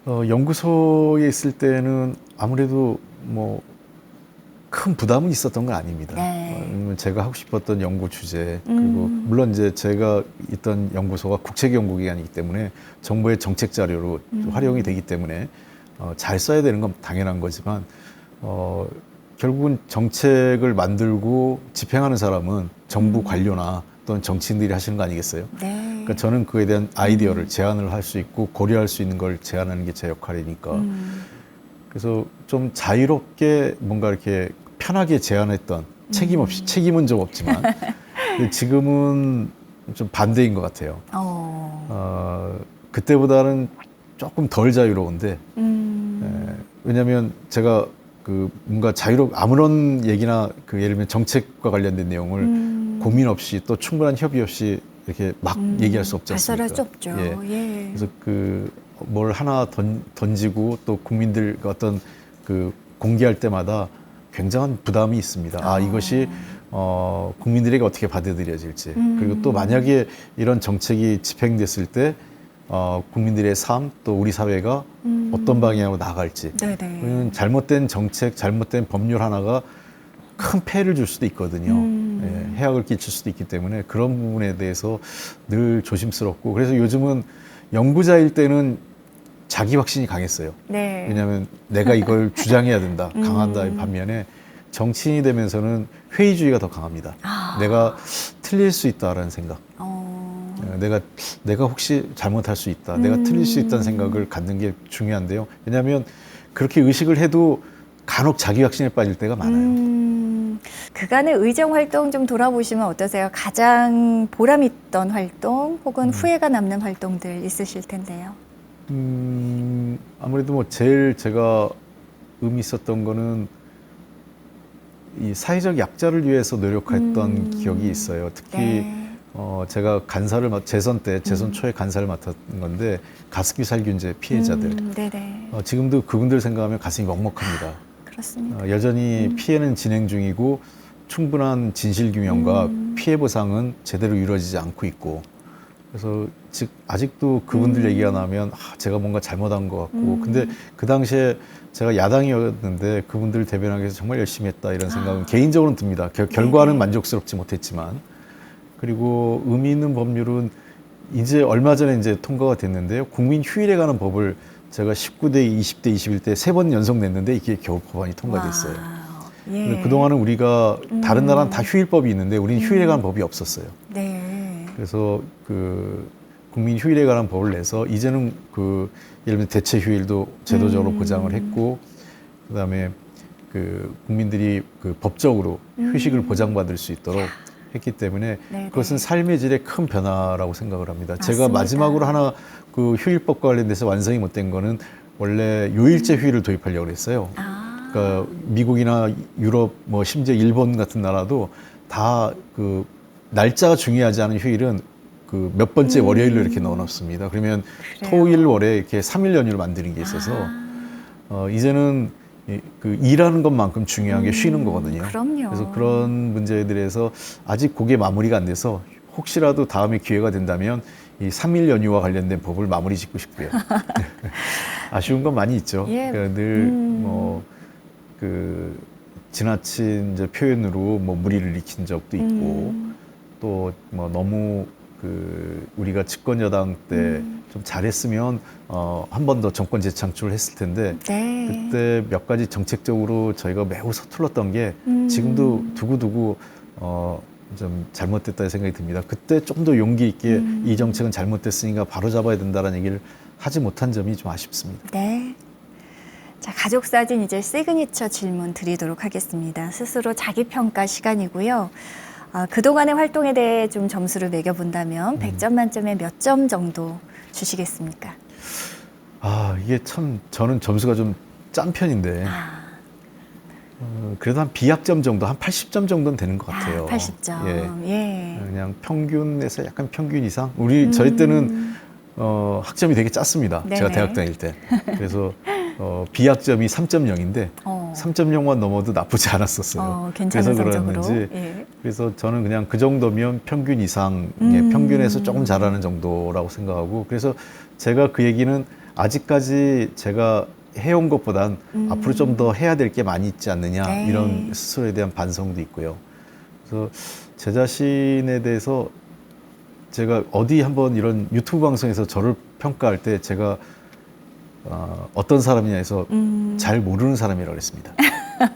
B: 연구소에 있을 때는 아무래도 큰 부담은 있었던 건 아닙니다.
A: 네.
B: 제가 하고 싶었던 연구 주제 그리고 물론 이제 제가 있던 연구소가 국책연구기관이기 때문에 정부의 정책 자료로 활용이 되기 때문에 잘 써야 되는 건 당연한 거지만 결국은 정책을 만들고 집행하는 사람은 정부 관료나 또는 정치인들이 하시는 거 아니겠어요?
A: 네.
B: 그러니까 저는 그에 대한 아이디어를 제안을 할 수 있고 고려할 수 있는 걸 제안하는 게 제 역할이니까 그래서 좀 자유롭게 뭔가 이렇게 편하게 제안했던 책임 없이 책임은 좀 없지만 근데 지금은 좀 반대인 것 같아요. 그때보다는 조금 덜 자유로운데 왜냐하면 제가 뭔가 아무런 얘기나 예를 들면 정책과 관련된 내용을 고민 없이 또 충분한 협의 없이 이렇게 막 얘기할 수 없지 않습니까?
A: 발설할 수 없죠. 예.
B: 그래서 뭘 하나 던지고 또 국민들과 어떤 공개할 때마다 굉장한 부담이 있습니다. 이것이 국민들에게 어떻게 받아들여질지 그리고 또 만약에 이런 정책이 집행됐을 때 국민들의 삶 또 우리 사회가 어떤 방향으로 나아갈지 왜냐하면 잘못된 정책, 잘못된 법률 하나가 큰 폐해를 줄 수도 있거든요. 예, 해악을 끼칠 수도 있기 때문에 그런 부분에 대해서 늘 조심스럽고 그래서 요즘은 연구자일 때는 자기 확신이 강했어요.
A: 네.
B: 왜냐하면 내가 이걸 주장해야 된다, 강한다 반면에 정치인이 되면서는 회의주의가 더 강합니다. 내가 틀릴 수 있다라는 생각. 내가 혹시 잘못할 수 있다, 내가 틀릴 수 있다는 생각을 갖는 게 중요한데요. 왜냐하면 그렇게 의식을 해도 간혹 자기 확신에 빠질 때가 많아요.
A: 그간의 의정 활동 좀 돌아보시면 어떠세요? 가장 보람 있던 활동 혹은 후회가 남는 활동들 있으실 텐데요.
B: 아무래도 제일 제가 의미 있었던 거는 이 사회적 약자를 위해서 노력했던 기억이 있어요. 특히
A: 네.
B: 제가 재선 초에 간사를 맡았던 건데 가습기 살균제 피해자들.
A: 네네.
B: 지금도 그분들 생각하면 가슴이 먹먹합니다.
A: 그렇습니다.
B: 여전히 피해는 진행 중이고 충분한 진실 규명과 피해 보상은 제대로 이루어지지 않고 있고 그래서 아직도 그분들 얘기가 나면 제가 뭔가 잘못한 것 같고 근데 그 당시에 제가 야당이었는데 그분들 대변하기 위해서 정말 열심히 했다 이런 생각은 개인적으로는 듭니다. 결과는 만족스럽지 못했지만 그리고 의미 있는 법률은 이제 얼마 전에 이제 통과가 됐는데요. 국민 휴일에 관한 법을 제가 19대, 20대, 21대 3번 연속 냈는데 이게 겨우 법안이 통과됐어요.
A: 예.
B: 그동안은 우리가 다른 나라는 다 휴일법이 있는데 우리는 휴일에 관한 법이 없었어요.
A: 네.
B: 그래서 국민 휴일에 관한 법을 내서 이제는 예를 들면 대체 휴일도 제도적으로 보장을 했고 그다음에 국민들이 법적으로 휴식을 보장받을 수 있도록 했기 때문에
A: 네네.
B: 그것은 삶의 질의 큰 변화라고 생각을 합니다.
A: 맞습니다.
B: 제가 마지막으로 하나 휴일법과 관련돼서 완성이 못 된 거는 원래 요일제 휴일을 도입하려고 했어요. 그러니까 미국이나 유럽 심지어 일본 같은 나라도 다 날짜가 중요하지 않은 휴일은 몇 번째 월요일로 이렇게 넣어놨습니다. 그러면
A: 그래요?
B: 토일 월에 이렇게 3일 연휴를 만드는 게 있어서 이제는 일하는 것만큼 중요한 게 쉬는 거거든요.
A: 그럼요.
B: 그래서 그런 문제에 대해서 아직 그게 마무리가 안 돼서 혹시라도 다음에 기회가 된다면 이 3일 연휴와 관련된 법을 마무리 짓고 싶고요. 아쉬운 건 많이 있죠.
A: 예.
B: 그러니까 늘 지나친 이제 표현으로 무리를 일으킨 적도 있고 또 너무 우리가 집권 여당 때 좀 잘했으면 한 번 더 정권 재창출을 했을 텐데
A: 네.
B: 그때 몇 가지 정책적으로 저희가 매우 서툴렀던 게 지금도 두고두고 좀 잘못됐다는 생각이 듭니다. 그때 좀 더 용기 있게 이 정책은 잘못됐으니까 바로 잡아야 된다는 얘기를 하지 못한 점이 좀 아쉽습니다.
A: 네. 자, 가족사진 이제 시그니처 질문 드리도록 하겠습니다. 스스로 자기평가 시간이고요. 그동안의 활동에 대해 좀 점수를 매겨본다면 100점 만점에 몇 점 정도 주시겠습니까?
B: 이게 참 저는 점수가 좀 짠 편인데
A: 아,
B: 그래도 한 비약점 정도, 한 80점 정도는 되는 것 같아요.
A: 80점.
B: 예.
A: 예.
B: 그냥 평균에서 약간 평균 이상. 저희 때는 학점이 되게 짰습니다.
A: 네네.
B: 제가 대학 다닐 때. 그래서 비학점이 3.0인데
A: 어.
B: 3.0만 넘어도 나쁘지 않았었어요.
A: 괜찮은
B: 그래서
A: 성적으로.
B: 그랬는지
A: 예.
B: 그래서 저는 그냥 그 정도면 평균 이상의 평균에서 조금 잘하는 정도라고 생각하고, 그래서 제가 그 얘기는 아직까지 제가 해온 것보단 앞으로 좀 더 해야 될 게 많이 있지 않느냐,
A: 네.
B: 이런 스스로에 대한 반성도 있고요. 그래서 제 자신에 대해서 제가 어디 한번 이런 유튜브 방송에서 저를 평가할 때 제가 어떤 사람이냐 해서 잘 모르는 사람이라고 그랬습니다.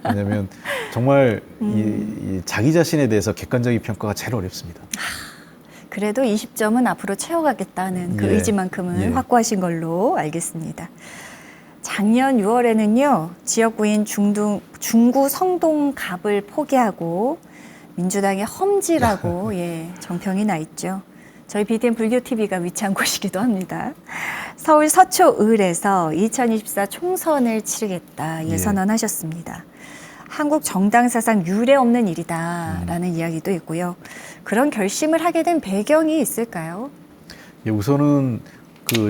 B: 왜냐하면 정말 이 자기 자신에 대해서 객관적인 평가가 제일 어렵습니다.
A: 그래도 20점은 앞으로 채워가겠다는 그
B: 예.
A: 의지만큼은
B: 예.
A: 확고하신 걸로 알겠습니다. 작년 6월에는요, 지역구인 중구 성동갑을 포기하고 민주당의 험지라고 예, 정평이 나 있죠. 저희 BTN 불교TV가 위치한 곳이기도 합니다. 서울 서초을에서 2024 총선을 치르겠다
B: 예.
A: 선언하셨습니다. 한국 정당 사상 유례 없는 일이다라는 이야기도 있고요. 그런 결심을 하게 된 배경이 있을까요?
B: 예, 우선은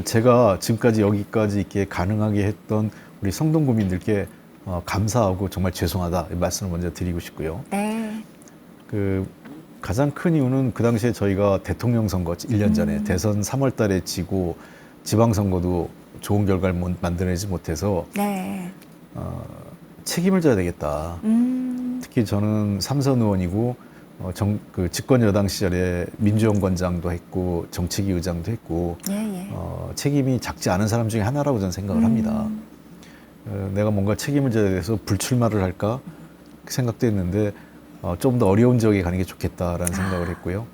B: 제가 지금까지 여기까지 있게 가능하게 했던 우리 성동구민들께 감사하고 정말 죄송하다, 이 말씀을 먼저 드리고 싶고요.
A: 네.
B: 가장 큰 이유는 그 당시에 저희가 대통령 선거 1년 전에 대선 3월 달에 지고 지방선거도 좋은 결과를 만들어내지 못해서
A: 네.
B: 책임을 져야 되겠다. 특히 저는 삼선 의원이고 집권 여당 시절에 민주연구원장도 했고 정책위 의장도 했고
A: 예, 예.
B: 책임이 작지 않은 사람 중에 하나라고 저는 생각을 합니다. 내가 뭔가 책임을 져야 돼서 불출마를 할까 생각도 했는데 좀 더 어려운 지역에 가는 게 좋겠다라는 생각을 했고요.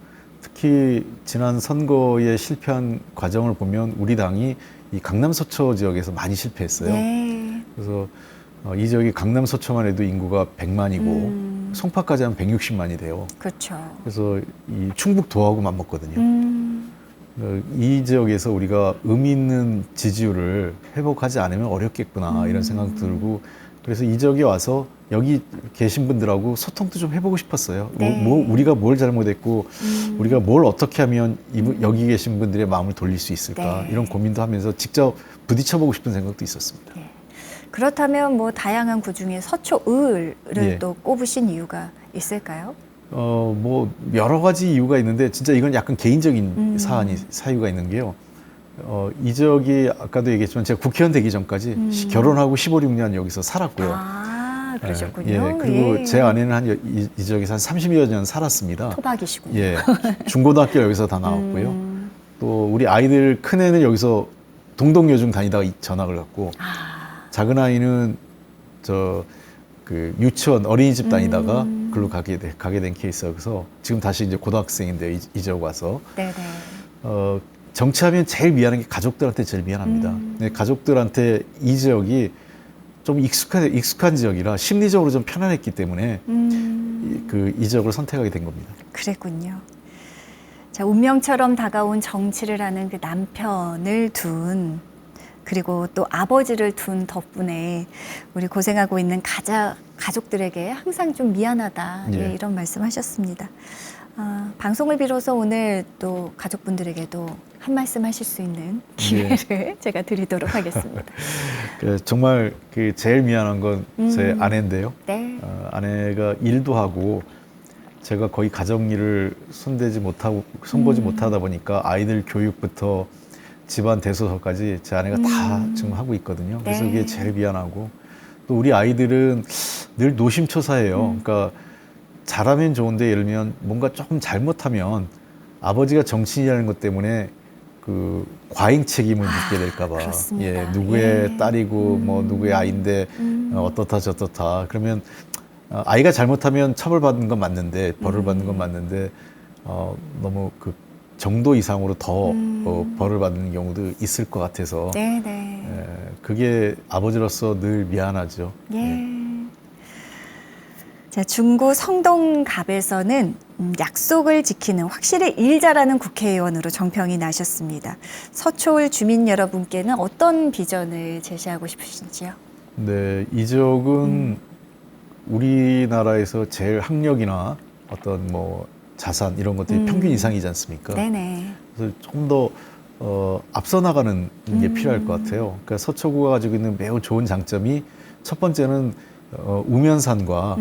B: 특히 지난 선거에 실패한 과정을 보면 우리 당이 이 강남 서초 지역에서 많이 실패했어요.
A: 네.
B: 그래서 이 지역이 강남 서초만 해도 인구가 100만이고 송파까지 하면 160만이 돼요.
A: 그렇죠.
B: 그래서 이 충북 도하고 맞먹거든요. 이 지역에서 우리가 의미 있는 지지율을 회복하지 않으면 어렵겠구나, 이런 생각 들고, 그래서 이 지역에 와서 여기 계신 분들하고 소통도 좀 해보고 싶었어요.
A: 네.
B: 우리가 뭘 잘못했고 우리가 뭘 어떻게 하면 여기 계신 분들의 마음을 돌릴 수 있을까,
A: 네.
B: 이런 고민도 하면서 직접 부딪혀보고 싶은 생각도 있었습니다.
A: 네. 그렇다면 뭐 다양한 구 중에 서초을을
B: 예.
A: 또 꼽으신 이유가 있을까요?
B: 뭐 여러 가지 이유가 있는데 진짜 이건 약간 개인적인 사유가 있는 게요. 이 지역이 아까도 얘기했지만 제가 국회의원 되기 전까지 결혼하고 15, 16년 여기서 살았고요.
A: 아, 그러셨군요.
B: 예, 그리고
A: 예.
B: 제 아내는 이 지역에서 한 30여 년 살았습니다.
A: 토박이시군요.
B: 예, 중고등학교 여기서 다 나왔고요. 또 우리 아이들 큰 애는 여기서 동덕여중 다니다가 전학을 갔고, 작은 아이는 유치원 어린이집 다니다가 글로 가게 된 케이스여서 지금 다시 이제 고등학생인데 이 지역 와서
A: 네네.
B: 정치하면 제일 미안한 게 가족들한테 제일 미안합니다. 근데 가족들한테 이 지역이 좀 익숙한 지역이라 심리적으로 좀 편안했기 때문에 이 지역을 선택하게 된 겁니다.
A: 그랬군요. 자, 운명처럼 다가온 정치를 하는 그 남편을 둔, 그리고 또 아버지를 둔 덕분에 우리 고생하고 있는 가족들에게 항상 좀 미안하다,
B: 예.
A: 예, 이런 말씀하셨습니다. 방송을 빌어서 오늘 또 가족분들에게도 한 말씀 하실 수 있는 기회를 제가 드리도록 하겠습니다.
B: 정말 제일 미안한 건 제 아내인데요.
A: 네.
B: 아내가 일도 하고 제가 거의 가정일을 손보지 못하다 보니까 아이들 교육부터 집안 대소서까지 제 아내가 다 지금 하고 있거든요. 그래서
A: 네.
B: 그게 제일 미안하고, 또 우리 아이들은 늘 노심초사해요. 그러니까 잘하면 좋은데 예를 들면 뭔가 조금 잘못하면 아버지가 정치인이라는 것 때문에 과잉 책임을 묻게 될까 봐.
A: 그렇습니다.
B: 예, 누구의
A: 예.
B: 딸이고 뭐 누구의 아이인데 어떻다 저떻다. 그러면 아이가 잘못하면 처벌받는 건 맞는데, 벌을 받는 건 맞는데 너무 정도 이상으로 더 벌을 받는 경우도 있을 것 같아서
A: 네네.
B: 그게 아버지로서 늘 미안하죠.
A: 예. 자, 중구 성동갑에서는 약속을 지키는 확실히 일 잘하는 국회의원으로 정평이 나셨습니다. 서초울 주민 여러분께는 어떤 비전을 제시하고 싶으신지요?
B: 네, 이 지역은 우리나라에서 제일 학력이나 어떤 뭐 자산 이런 것들이 평균 이상이지 않습니까?
A: 네네.
B: 그래서 좀 더 앞서 나가는 게 필요할 것 같아요. 그러니까 서초구가 가지고 있는 매우 좋은 장점이 첫 번째는 우면산과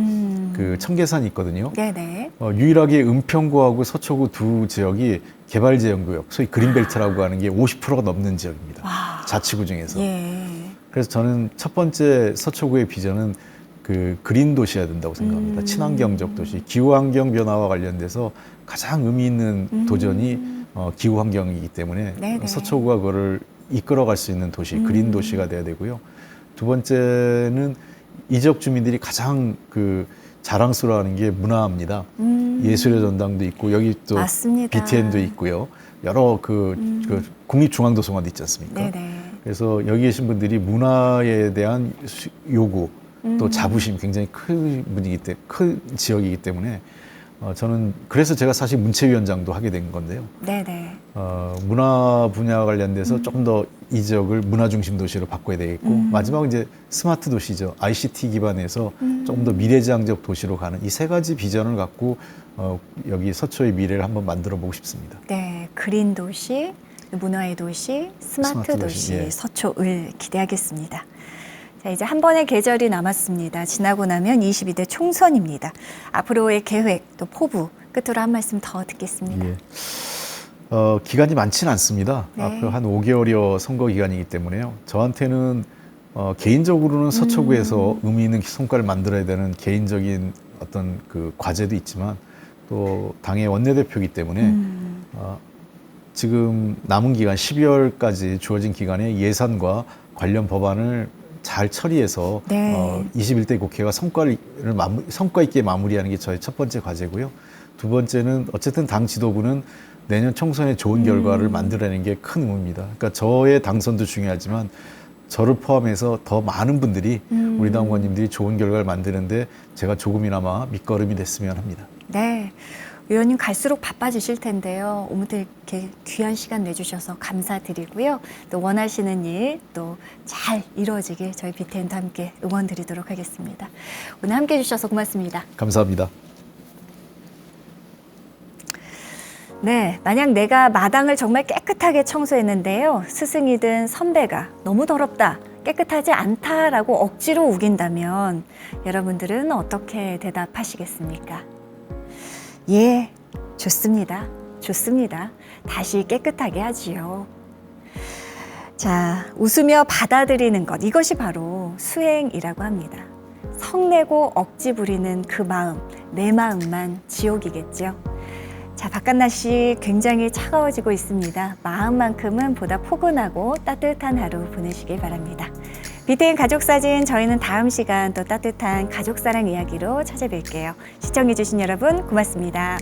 B: 그 청계산이 있거든요.
A: 네네.
B: 유일하게 은평구하고 서초구 두 지역이 개발제한구역, 소위 그린벨트라고 하는 게 50%가 넘는 지역입니다.
A: 와.
B: 자치구 중에서.
A: 예.
B: 그래서 저는 첫 번째 서초구의 비전은 그 그린 도시여야 된다고 생각합니다. 친환경적 도시, 기후환경 변화와 관련돼서 가장 의미 있는 도전이 기후환경이기 때문에
A: 네네.
B: 서초구가 그거를 이끌어갈 수 있는 도시, 그린 도시가 돼야 되고요. 두 번째는 이 지역 주민들이 가장 그 자랑스러워하는 게 문화입니다. 예술의 전당도 있고 여기 또
A: 맞습니다.
B: BTN도 있고요. 여러 그 국립중앙도서관도 있지 않습니까?
A: 네네.
B: 그래서 여기 계신 분들이 문화에 대한 요구 또 자부심 굉장히 큰 큰 지역이기 때문에 저는 그래서 제가 사실 문체위원장도 하게 된 건데요.
A: 네네.
B: 문화 분야와 관련돼서 조금 더 이 지역을 문화 중심 도시로 바꿔야 되겠고 마지막은 이제 스마트 도시죠. ICT 기반에서 조금 더 미래지향적 도시로 가는 이 세 가지 비전을 갖고 여기 서초의 미래를 한번 만들어 보고 싶습니다.
A: 네, 그린 도시, 문화의 도시, 스마트 도시,
B: 예.
A: 서초을 기대하겠습니다. 자, 이제 한 번의 계절이 남았습니다. 지나고 나면 22대 총선입니다. 앞으로의 계획, 또 포부, 끝으로 한 말씀 더 듣겠습니다.
B: 예. 기간이 많지는 않습니다.
A: 네.
B: 앞으로 한 5개월여 선거 기간이기 때문에요. 저한테는 개인적으로는 서초구에서 의미 있는 성과를 만들어야 되는 개인적인 어떤 그 과제도 있지만 또 당의 원내대표이기 때문에 지금 남은 기간 12월까지 주어진 기간에 예산과 관련 법안을 잘 처리해서
A: 네.
B: 21대 국회가 성과 있게 마무리하는 게 저의 첫 번째 과제고요. 두 번째는 어쨌든 당 지도부는 내년 총선에 좋은 결과를 만들어내는 게 큰 의무입니다. 그러니까 저의 당선도 중요하지만 저를 포함해서 더 많은 분들이 우리 당 의원님들이 좋은 결과를 만드는데 제가 조금이나마 밑거름이 됐으면 합니다.
A: 네. 의원님 갈수록 바빠지실 텐데요. 오늘도 이렇게 귀한 시간 내주셔서 감사드리고요. 또 원하시는 일 또 잘 이루어지길 저희 BTN도 함께 응원드리도록 하겠습니다. 오늘 함께 해주셔서 고맙습니다.
B: 감사합니다.
A: 네, 만약 내가 마당을 정말 깨끗하게 청소했는데요. 스승이든 선배가 너무 더럽다, 깨끗하지 않다라고 억지로 우긴다면 여러분들은 어떻게 대답하시겠습니까? 예, 좋습니다. 좋습니다. 다시 깨끗하게 하지요. 자, 웃으며 받아들이는 것, 이것이 바로 수행이라고 합니다. 성내고 억지 부리는 그 마음, 내 마음만 지옥이겠죠. 자, 바깥 날씨 굉장히 차가워지고 있습니다. 마음만큼은 보다 포근하고 따뜻한 하루 보내시길 바랍니다. BTN 가족사진, 저희는 다음 시간 또 따뜻한 가족사랑 이야기로 찾아뵐게요. 시청해주신 여러분 고맙습니다.